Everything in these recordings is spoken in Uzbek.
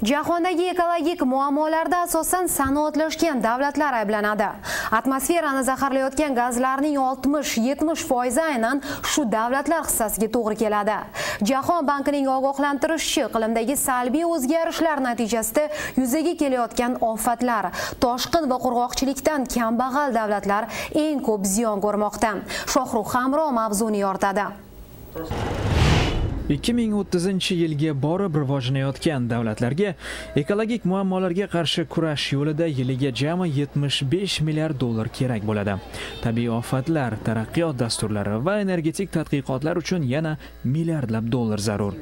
Jahondagi ekologik muammolarda asosan sanoatlashgan davlatlar ayblanadi. Atmosferani zaharlayotgan gazlarning 60-70% aynan shu davlatlar hissasiga to'g'ri keladi. Jahon bankining ogohlantirishicha, iqlimdagi salbiy o'zgarishlar natijasida yuzaga kelayotgan ofatlar, toshqin va qurg'oqchilikdan kambag'al davlatlar eng ko'p ziyon ko'rmoqda. Shohrux Hamro mavzuni yoritadi. 2030-yilga borib rivojlanayotgan davlatlarga ekologik muammolarga qarshi kurash yo'lida yiliga jami 75 milliard dollar kerak bo'ladi. Tabiiy ofatlar, taraqqiyot dasturlari va energetik tadqiqotlar uchun yana milliardlab dollar zarur.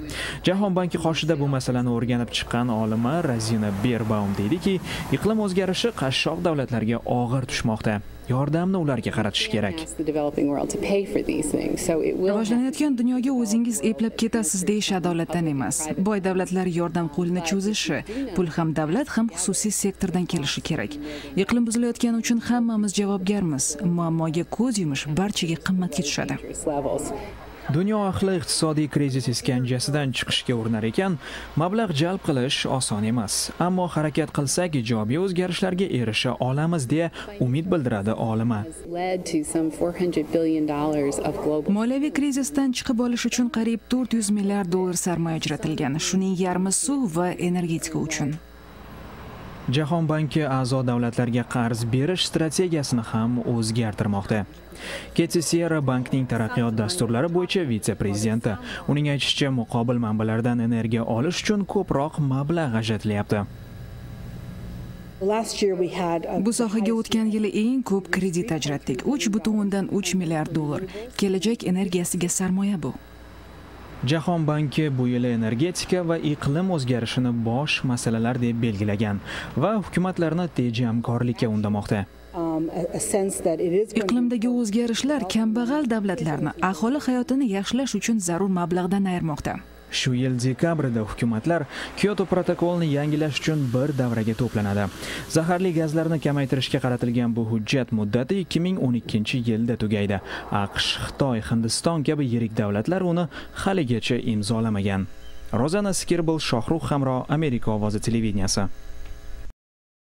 Jahon banki qoshida bu masalani o'rganib chiqqan olima Razina Berbaum deydiki, iqlim o'zgarishi qashshoq davlatlarga og'ir tushmoqda. Yordamni ularga qaratish kerak. Rivojlanayotgan dunyoga o'zingiz eplab ketasiz deyish adolatdan emas. Boy davlatlar yordam qo'lini cho'zishi, pul ham davlat ham xususiy sektordan kelishi kerak. Iqlim buzilayotgani uchun hammamiz javobgarmiz. Muammoga ko'z yumish barchaga qimmatga tushadi. Dunyo ahli iqtisodiy krizis iskanjasidan chiqishga urinar ekan, mablag' jalb qilish oson emas. Ammo harakat qilsak ijobiy o'zgarishlarga erisha olamiz deya umid bildiradi olima. Moliyaviy krizisdan chiqib olish uchun qariyb 400 milliard dollar sarmoya ajratilgan. Shuning yarmi suv va energetika uchun. Jahon banki a'zo davlatlarga qarz berish strategiyasini ham o'zgartirmoqda. Keti Sierra bankning taraqqiyot dasturlari bo'yicha vitse-prezidenti. Uning aytishicha, muqobil manbalardan energiya olish uchun ko'proq mablag' ajratilyapti. Bu sohaga o'tgan yili eng ko'p kredit ajratdik. 3,3 milliard dollar. Kelajak energiyasiga sarmoya bu. Jahon banki bu yil energetika va iqlim o'zgarishini bosh masalalar deb belgilagan va hukumatlarni tejamkorlikka undamoqda. Iqlimdagi o'zgarishlar kambag'al davlatlarni aholi hayotini yaxshilash uchun zarur mablag'dan ayirmoqda. Shu yil dekabrda hukumatlar Kyoto protokolini yangilash uchun bir davraga to'planadi. Zaharli gazlarni kamaytirishga qaratilgan bu hujjat muddati 2012-yilda tugaydi. AQSh, Xitoy, Hindiston kabi yirik davlatlar uni haligacha imzolamagan. Rozana Skirbal, Shohrux Hamro, Amerika ovozi televideniyasi.